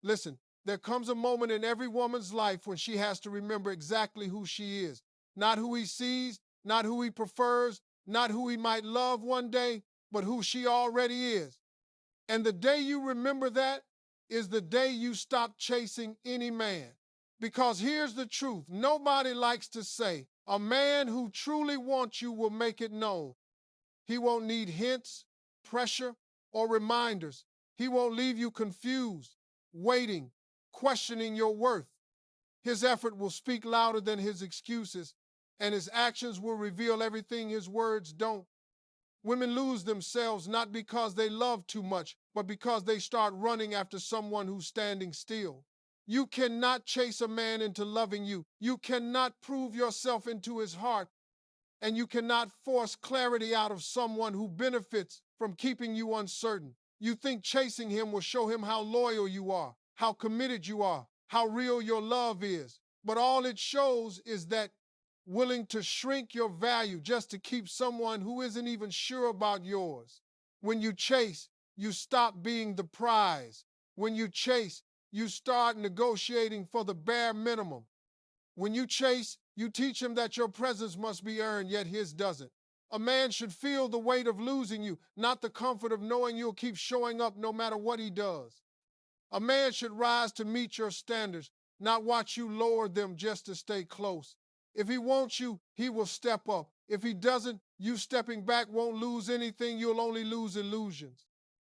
Listen, there comes a moment in every woman's life when she has to remember exactly who she is. Not who he sees, not who he prefers, not who he might love one day, but who she already is. And the day you remember that is the day you stop chasing any man. Because here's the truth, nobody likes to say, a man who truly wants you will make it known. He won't need hints, pressure, or reminders. He won't leave you confused, waiting, questioning your worth. His effort will speak louder than his excuses, and his actions will reveal everything his words don't. Women lose themselves not because they love too much, but because they start running after someone who's standing still. You cannot chase a man into loving you. You cannot prove yourself into his heart, and you cannot force clarity out of someone who benefits from keeping you uncertain. You think chasing him will show him how loyal you are, how committed you are, how real your love is. But all it shows is that willing to shrink your value just to keep someone who isn't even sure about yours. When you chase, you stop being the prize. When you chase, you start negotiating for the bare minimum. When you chase, you teach him that your presence must be earned, yet his doesn't. A man should feel the weight of losing you, not the comfort of knowing you'll keep showing up no matter what he does. A man should rise to meet your standards, not watch you lower them just to stay close. If he wants you, he will step up. If he doesn't, you stepping back won't lose anything, you'll only lose illusions.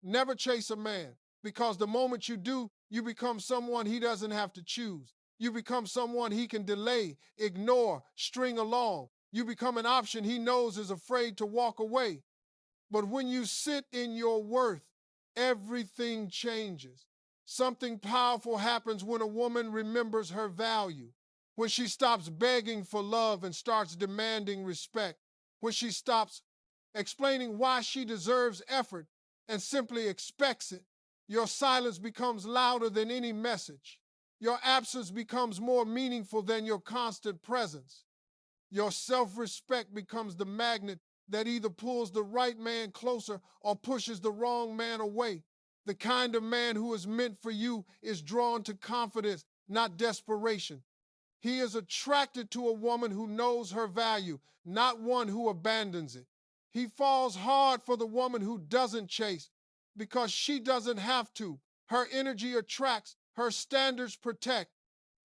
Never chase a man, because the moment you do, you become someone he doesn't have to choose. You become someone he can delay, ignore, string along. You become an option he knows is afraid to walk away. But when you sit in your worth, everything changes. Something powerful happens when a woman remembers her value, when she stops begging for love and starts demanding respect, when she stops explaining why she deserves effort and simply expects it. Your silence becomes louder than any message. Your absence becomes more meaningful than your constant presence. Your self-respect becomes the magnet that either pulls the right man closer or pushes the wrong man away. The kind of man who is meant for you is drawn to confidence, not desperation. He is attracted to a woman who knows her value, not one who abandons it. He falls hard for the woman who doesn't chase because she doesn't have to. Her energy attracts, her standards protect,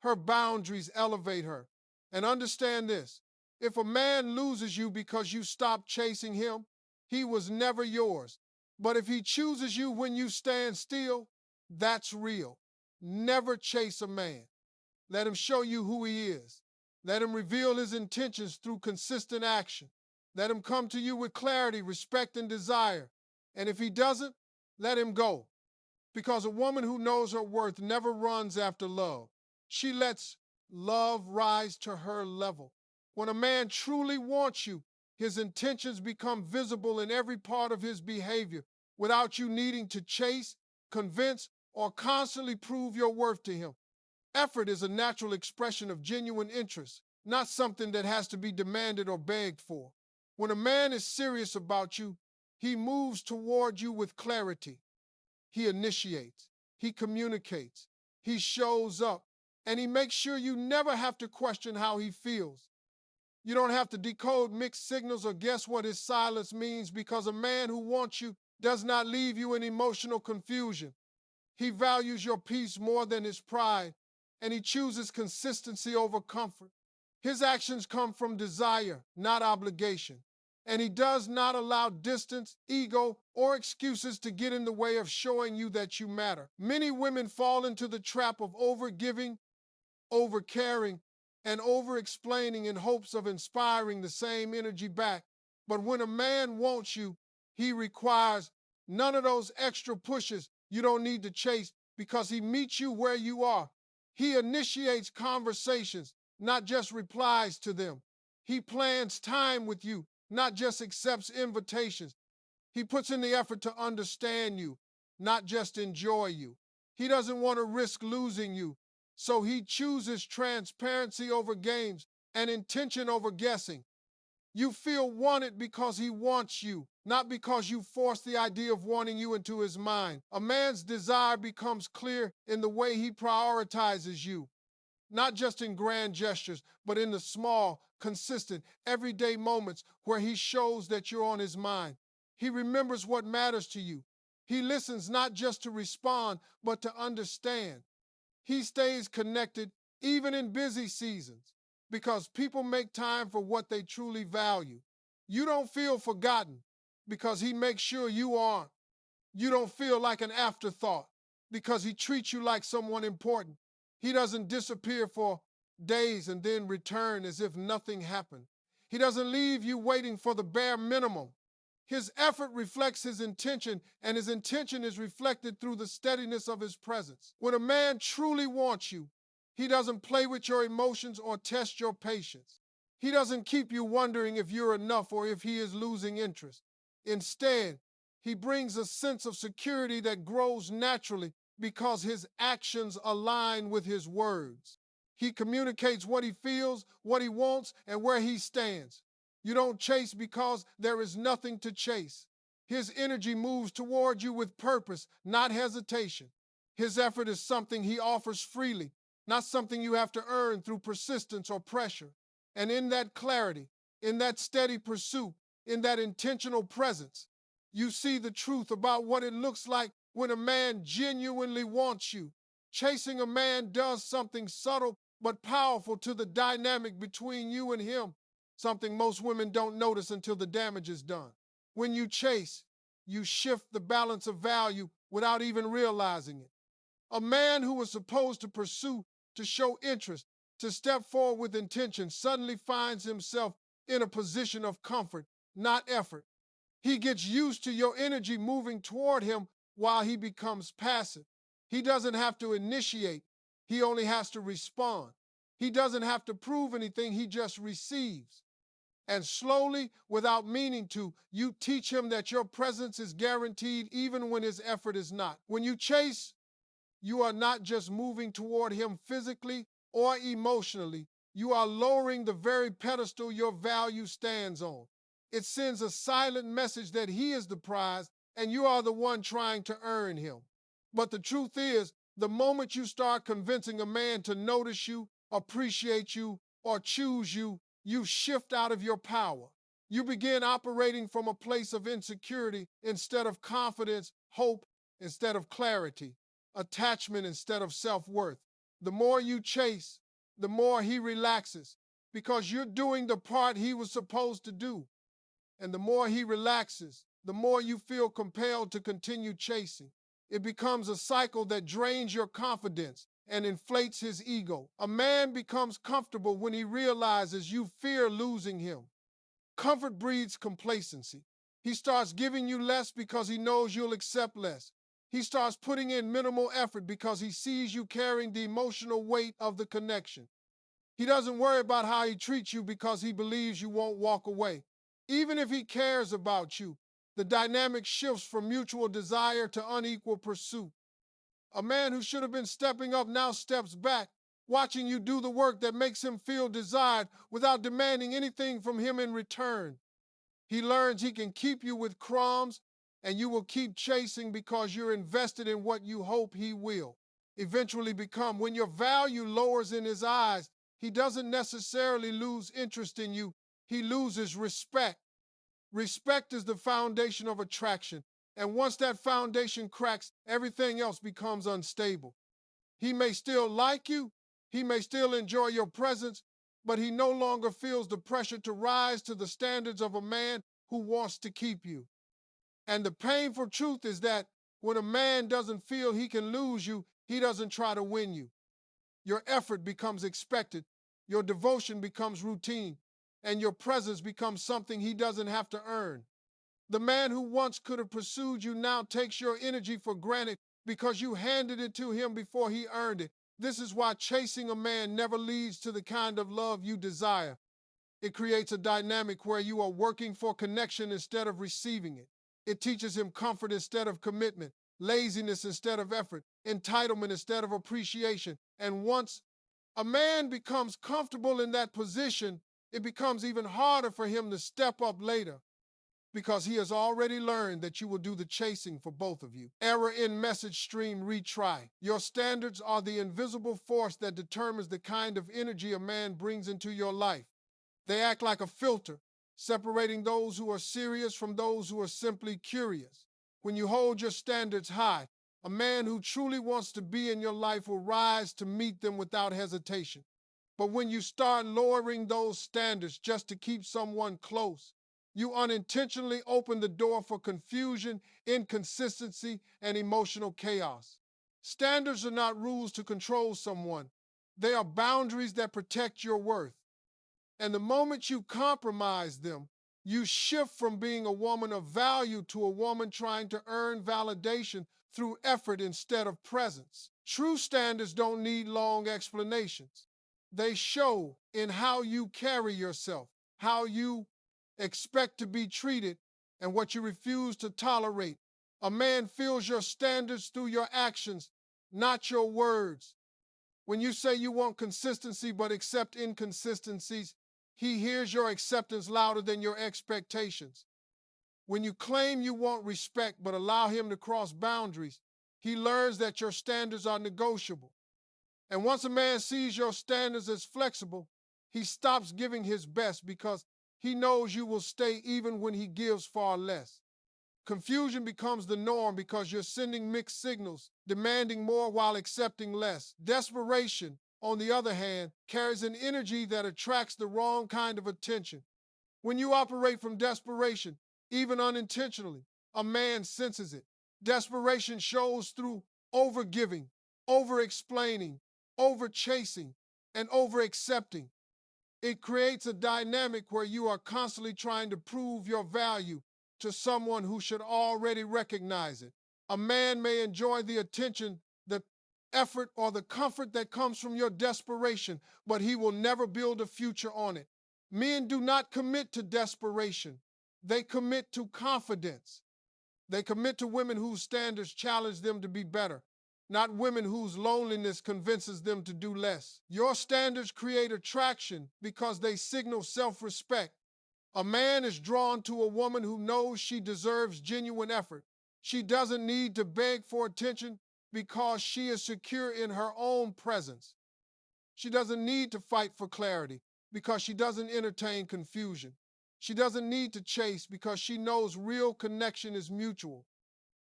her boundaries elevate her. And understand this, if a man loses you because you stopped chasing him, he was never yours. But if he chooses you when you stand still, that's real. Never chase a man. Let him show you who he is. Let him reveal his intentions through consistent action. Let him come to you with clarity, respect, and desire. And if he doesn't, let him go. Because a woman who knows her worth never runs after love. She lets love rise to her level. When a man truly wants you, his intentions become visible in every part of his behavior without you needing to chase, convince, or constantly prove your worth to him. Effort is a natural expression of genuine interest, not something that has to be demanded or begged for. When a man is serious about you, he moves toward you with clarity. He initiates, he communicates, he shows up, and he makes sure you never have to question how he feels. You don't have to decode mixed signals or guess what his silence means because a man who wants you does not leave you in emotional confusion. He values your peace more than his pride, and he chooses consistency over comfort. His actions come from desire, not obligation. And he does not allow distance, ego, or excuses to get in the way of showing you that you matter. Many women fall into the trap of overgiving, overcaring, and over-explaining in hopes of inspiring the same energy back. But when a man wants you, he requires none of those extra pushes you don't need to chase because he meets you where you are. He initiates conversations, not just replies to them. He plans time with you, not just accepts invitations. He puts in the effort to understand you, not just enjoy you. He doesn't want to risk losing you, so he chooses transparency over games and intention over guessing. You feel wanted because he wants you, not because you force the idea of wanting you into his mind. A man's desire becomes clear in the way he prioritizes you, not just in grand gestures, but in the small, consistent, everyday moments where he shows that you're on his mind. He remembers what matters to you. He listens not just to respond, but to understand. He stays connected even in busy seasons because people make time for what they truly value. You don't feel forgotten because he makes sure you aren't. You don't feel like an afterthought because he treats you like someone important. He doesn't disappear for days and then return as if nothing happened. He doesn't leave you waiting for the bare minimum. His effort reflects his intention, and his intention is reflected through the steadiness of his presence. When a man truly wants you, he doesn't play with your emotions or test your patience. He doesn't keep you wondering if you're enough or if he is losing interest. Instead, he brings a sense of security that grows naturally because his actions align with his words. He communicates what he feels, what he wants, and where he stands. You don't chase because there is nothing to chase. His energy moves toward you with purpose, not hesitation. His effort is something he offers freely, not something you have to earn through persistence or pressure. And in that clarity, in that steady pursuit, in that intentional presence, you see the truth about what it looks like when a man genuinely wants you. Chasing a man does something subtle but powerful to the dynamic between you and him, something most women don't notice until the damage is done. When you chase, you shift the balance of value without even realizing it. A man who was supposed to pursue, to show interest, to step forward with intention, suddenly finds himself in a position of comfort, not effort. He gets used to your energy moving toward him while he becomes passive. He doesn't have to initiate, he only has to respond. He doesn't have to prove anything, he just receives. And slowly, without meaning to, you teach him that your presence is guaranteed even when his effort is not. When you chase, you are not just moving toward him physically or emotionally, you are lowering the very pedestal your value stands on. It sends a silent message that he is the prize and you are the one trying to earn him. But the truth is, the moment you start convincing a man to notice you, appreciate you, or choose you, you shift out of your power. You begin operating from a place of insecurity instead of confidence, hope instead of clarity, attachment instead of self-worth. The more you chase, the more he relaxes because you're doing the part he was supposed to do. And the more he relaxes, the more you feel compelled to continue chasing. It becomes a cycle that drains your confidence and inflates his ego. A man becomes comfortable when he realizes you fear losing him. Comfort breeds complacency. He starts giving you less because he knows you'll accept less. He starts putting in minimal effort because he sees you carrying the emotional weight of the connection. He doesn't worry about how he treats you because he believes you won't walk away. Even if he cares about you, the dynamic shifts from mutual desire to unequal pursuit. A man who should have been stepping up now steps back, watching you do the work that makes him feel desired without demanding anything from him in return. He learns he can keep you with crumbs, and you will keep chasing because you're invested in what you hope he will eventually become. When your value lowers in his eyes, he doesn't necessarily lose interest in you, he loses respect. Respect is the foundation of attraction, and once that foundation cracks, everything else becomes unstable. He may still like you, he may still enjoy your presence, but he no longer feels the pressure to rise to the standards of a man who wants to keep you. And the painful truth is that when a man doesn't feel he can lose you, he doesn't try to win you. Your effort becomes expected, your devotion becomes routine, and your presence becomes something he doesn't have to earn. The man who once could have pursued you now takes your energy for granted because you handed it to him before he earned it. This is why chasing a man never leads to the kind of love you desire. It creates a dynamic where you are working for connection instead of receiving it. It teaches him comfort instead of commitment, laziness instead of effort, entitlement instead of appreciation. And once a man becomes comfortable in that position, it becomes even harder for him to step up later because he has already learned that you will do the chasing for both of you. Error in message stream retry. Your standards are the invisible force that determines the kind of energy a man brings into your life. They act like a filter, separating those who are serious from those who are simply curious. When you hold your standards high, a man who truly wants to be in your life will rise to meet them without hesitation. But when you start lowering those standards just to keep someone close, you unintentionally open the door for confusion, inconsistency, and emotional chaos. Standards are not rules to control someone. They are boundaries that protect your worth. And the moment you compromise them, you shift from being a woman of value to a woman trying to earn validation through effort instead of presence. True standards don't need long explanations. They show in how you carry yourself, how you expect to be treated, and what you refuse to tolerate. A man feels your standards through your actions, not your words. When you say you want consistency but accept inconsistencies, he hears your acceptance louder than your expectations. When you claim you want respect but allow him to cross boundaries, he learns that your standards are negotiable. And once a man sees your standards as flexible, he stops giving his best because he knows you will stay even when he gives far less. Confusion becomes the norm because you're sending mixed signals, demanding more while accepting less. Desperation, on the other hand, carries an energy that attracts the wrong kind of attention. When you operate from desperation, even unintentionally, a man senses it. Desperation shows through overgiving, over-explaining, over-chasing, and over-accepting. It creates a dynamic where you are constantly trying to prove your value to someone who should already recognize it. A man may enjoy the attention, the effort, or the comfort that comes from your desperation, but he will never build a future on it. Men do not commit to desperation. They commit to confidence. They commit to women whose standards challenge them to be better, not women whose loneliness convinces them to do less. Your standards create attraction because they signal self-respect. A man is drawn to a woman who knows she deserves genuine effort. She doesn't need to beg for attention because she is secure in her own presence. She doesn't need to fight for clarity because she doesn't entertain confusion. She doesn't need to chase because she knows real connection is mutual.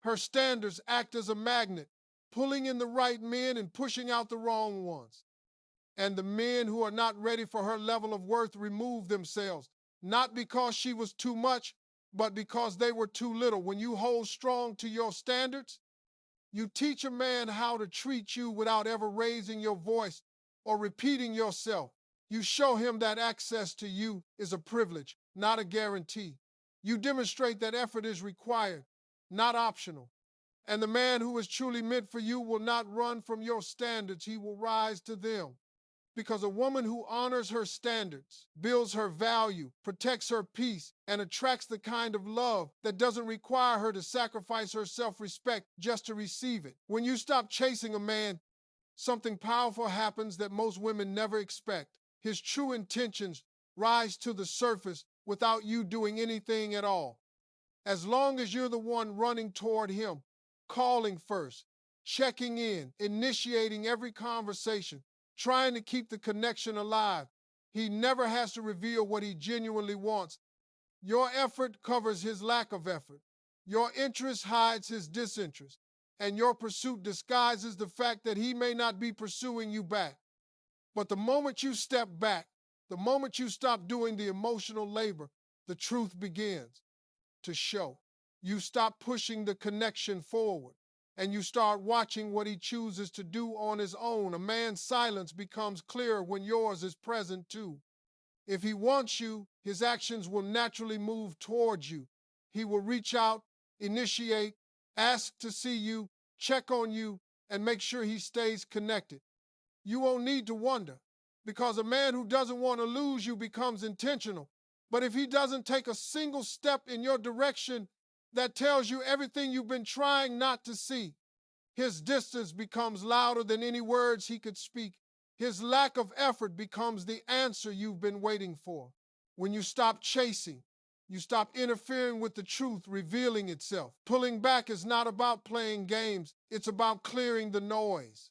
Her standards act as a magnet, pulling in the right men and pushing out the wrong ones. And the men who are not ready for her level of worth remove themselves, not because she was too much, but because they were too little. When you hold strong to your standards, you teach a man how to treat you without ever raising your voice or repeating yourself. You show him that access to you is a privilege, not a guarantee. You demonstrate that effort is required, not optional. And the man who is truly meant for you will not run from your standards. He will rise to them. Because a woman who honors her standards, builds her value, protects her peace, and attracts the kind of love that doesn't require her to sacrifice her self-respect just to receive it. When you stop chasing a man, something powerful happens that most women never expect. His true intentions rise to the surface without you doing anything at all. As long as you're the one running toward him, calling first, checking in, initiating every conversation, trying to keep the connection alive, he never has to reveal what he genuinely wants. Your effort covers his lack of effort. Your interest hides his disinterest. And your pursuit disguises the fact that he may not be pursuing you back. But the moment you step back, the moment you stop doing the emotional labor, the truth begins to show. You stop pushing the connection forward, and you start watching what he chooses to do on his own. A man's silence becomes clearer when yours is present too. If he wants you, his actions will naturally move towards you. He will reach out, initiate, ask to see you, check on you, and make sure he stays connected. You won't need to wonder, because a man who doesn't want to lose you becomes intentional. But if he doesn't take a single step in your direction that tells you everything you've been trying not to see, his distance becomes louder than any words he could speak. His lack of effort becomes the answer you've been waiting for. When you stop chasing, you stop interfering with the truth revealing itself. Pulling back is not about playing games, it's about clearing the noise.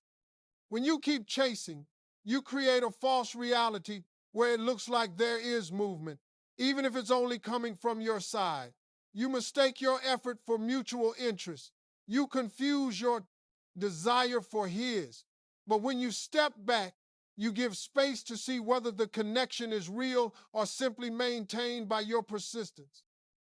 When you keep chasing, you create a false reality where it looks like there is movement, even if it's only coming from your side. You mistake your effort for mutual interest. You confuse your desire for his. But when you step back, you give space to see whether the connection is real or simply maintained by your persistence.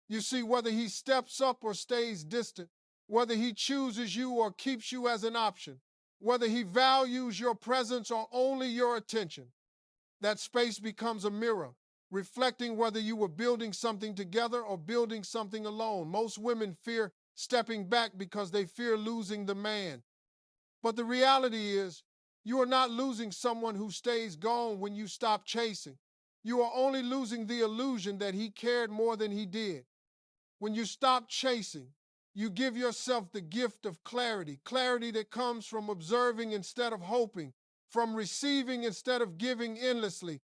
You see whether he steps up or stays distant, whether he chooses you or keeps you as an option, whether he values your presence or only your attention. That space becomes a mirror, reflecting whether you were building something together or building something alone. Most women fear stepping back because they fear losing the man. But the reality is, you are not losing someone who stays gone when you stop chasing. You are only losing the illusion that he cared more than he did. When you stop chasing, you give yourself the gift of clarity, clarity that comes from observing instead of hoping, from receiving instead of giving endlessly.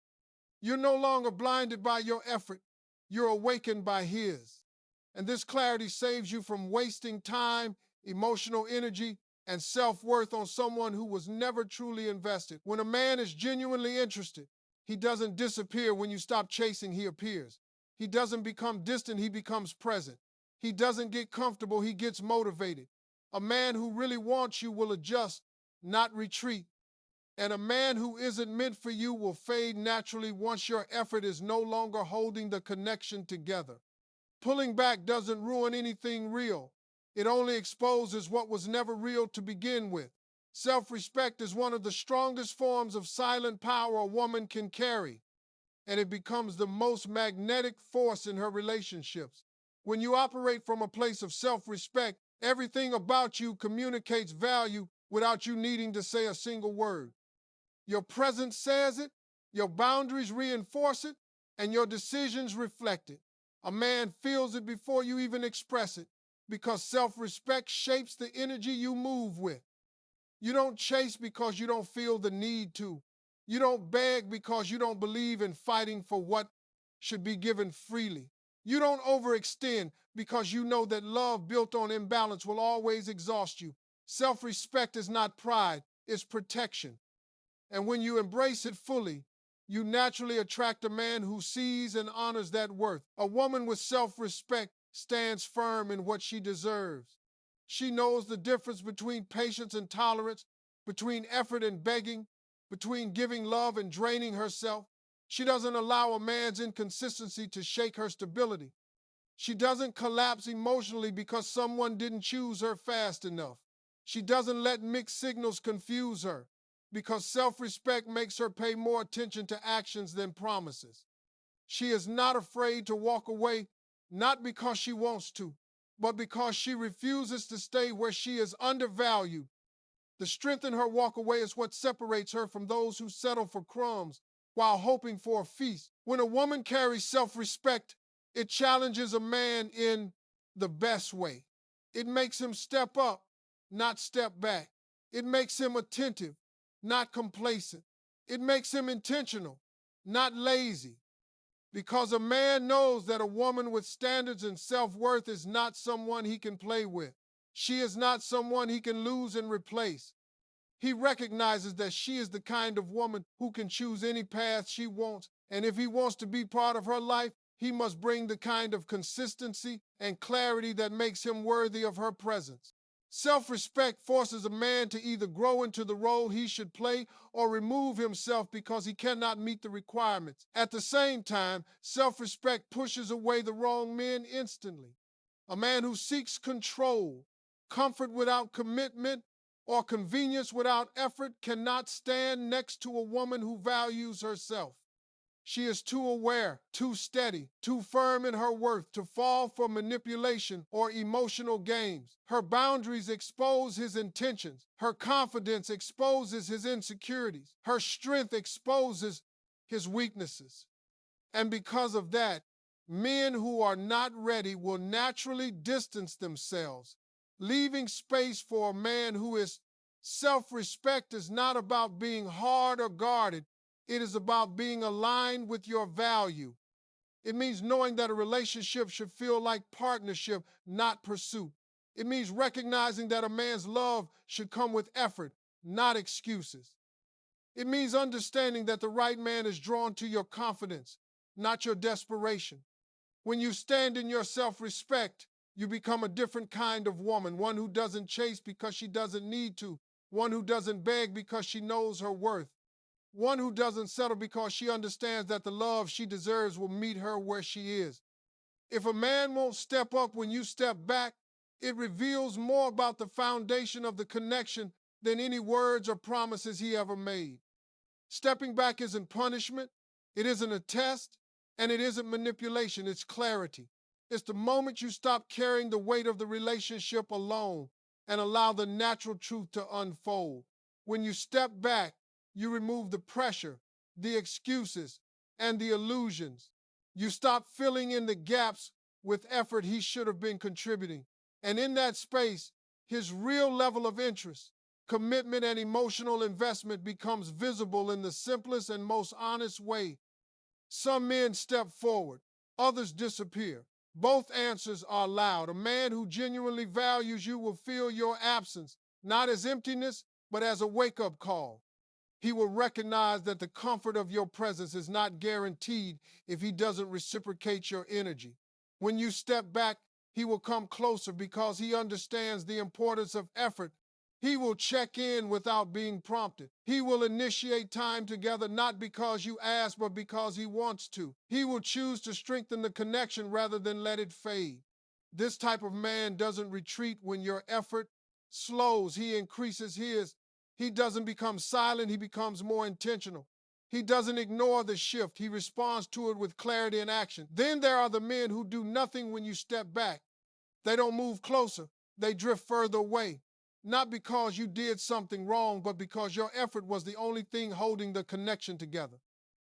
You're no longer blinded by your effort, you're awakened by his. And this clarity saves you from wasting time, emotional energy, and self-worth on someone who was never truly invested. When a man is genuinely interested, he doesn't disappear when you stop chasing, he appears. He doesn't become distant, he becomes present. He doesn't get comfortable, he gets motivated. A man who really wants you will adjust, not retreat. And a man who isn't meant for you will fade naturally once your effort is no longer holding the connection together. Pulling back doesn't ruin anything real. It only exposes what was never real to begin with. Self-respect is one of the strongest forms of silent power a woman can carry, and it becomes the most magnetic force in her relationships. When you operate from a place of self-respect, everything about you communicates value without you needing to say a single word. Your presence says it, your boundaries reinforce it, and your decisions reflect it. A man feels it before you even express it, because self-respect shapes the energy you move with. You don't chase because you don't feel the need to. You don't beg because you don't believe in fighting for what should be given freely. You don't overextend because you know that love built on imbalance will always exhaust you. Self-respect is not pride, it's protection. And when you embrace it fully, you naturally attract a man who sees and honors that worth. A woman with self-respect stands firm in what she deserves. She knows the difference between patience and tolerance, between effort and begging, between giving love and draining herself. She doesn't allow a man's inconsistency to shake her stability. She doesn't collapse emotionally because someone didn't choose her fast enough. She doesn't let mixed signals confuse her, because self-respect makes her pay more attention to actions than promises. She is not afraid to walk away, not because she wants to, but because she refuses to stay where she is undervalued. The strength in her walk away is what separates her from those who settle for crumbs while hoping for a feast. When a woman carries self-respect, it challenges a man in the best way. It makes him step up, not step back. It makes him attentive, not complacent. It makes him intentional, not lazy. Because a man knows that a woman with standards and self-worth is not someone he can play with. She is not someone he can lose and replace. He recognizes that she is the kind of woman who can choose any path she wants, and if he wants to be part of her life, he must bring the kind of consistency and clarity that makes him worthy of her presence. Self-respect forces a man to either grow into the role he should play or remove himself because he cannot meet the requirements. At the same time, self-respect pushes away the wrong men instantly. A man who seeks control, comfort without commitment, or convenience without effort cannot stand next to a woman who values herself. She is too aware, too steady, too firm in her worth to fall for manipulation or emotional games. Her boundaries expose his intentions. Her confidence exposes his insecurities. Her strength exposes his weaknesses. And because of that, men who are not ready will naturally distance themselves, leaving space for a man who is Self-respect is not about being hard or guarded. It is about being aligned with your value. It means knowing that a relationship should feel like partnership, not pursuit. It means recognizing that a man's love should come with effort, not excuses. It means understanding that the right man is drawn to your confidence, not your desperation. When you stand in your self-respect, you become a different kind of woman, one who doesn't chase because she doesn't need to, one who doesn't beg because she knows her worth, one who doesn't settle because she understands that the love she deserves will meet her where she is. If a man won't step up when you step back, it reveals more about the foundation of the connection than any words or promises he ever made. Stepping back isn't punishment, it isn't a test, and it isn't manipulation, it's clarity. It's the moment you stop carrying the weight of the relationship alone and allow the natural truth to unfold. When you step back, you remove the pressure, the excuses, and the illusions. You stop filling in the gaps with effort he should have been contributing. And in that space, his real level of interest, commitment, and emotional investment becomes visible in the simplest and most honest way. Some men step forward, others disappear. Both answers are loud. A man who genuinely values you will feel your absence, not as emptiness, but as a wake-up call. He will recognize that the comfort of your presence is not guaranteed if he doesn't reciprocate your energy. When you step back, he will come closer because he understands the importance of effort. He will check in without being prompted. He will initiate time together not because you ask, but because he wants to. He will choose to strengthen the connection rather than let it fade. This type of man doesn't retreat when your effort slows. He increases his. He doesn't become silent, he becomes more intentional. He doesn't ignore the shift, he responds to it with clarity and action. Then there are the men who do nothing when you step back. They don't move closer, they drift further away. Not because you did something wrong, but because your effort was the only thing holding the connection together.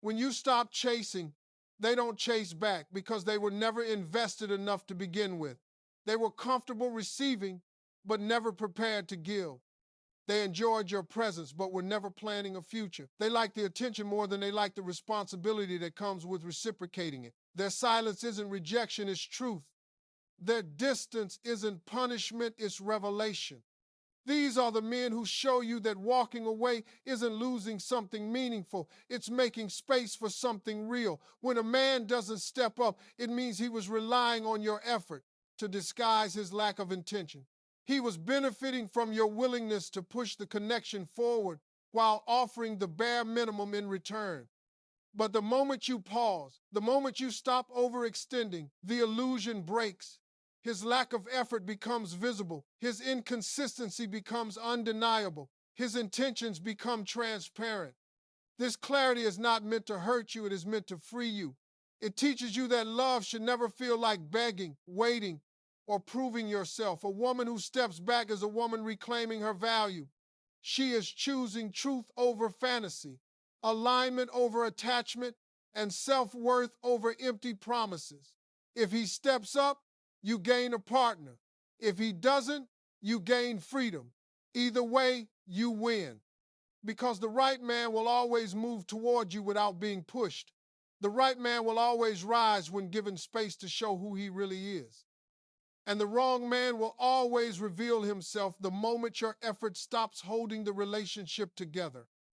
When you stop chasing, they don't chase back because they were never invested enough to begin with. They were comfortable receiving, but never prepared to give. They enjoyed your presence, but were never planning a future. They liked the attention more than they liked the responsibility that comes with reciprocating it. Their silence isn't rejection, it's truth. Their distance isn't punishment, it's revelation. These are the men who show you that walking away isn't losing something meaningful. It's making space for something real. When a man doesn't step up, it means he was relying on your effort to disguise his lack of intention. He was benefiting from your willingness to push the connection forward while offering the bare minimum in return. But the moment you pause, the moment you stop overextending, the illusion breaks. His lack of effort becomes visible. His inconsistency becomes undeniable. His intentions become transparent. This clarity is not meant to hurt you, it is meant to free you. It teaches you that love should never feel like begging, waiting, or proving yourself. A woman who steps back is a woman reclaiming her value. She is choosing truth over fantasy, alignment over attachment, and self-worth over empty promises. If he steps up, you gain a partner. If he doesn't, you gain freedom. Either way, you win. Because the right man will always move toward you without being pushed. The right man will always rise when given space to show who he really is. And the wrong man will always reveal himself the moment your effort stops holding the relationship together.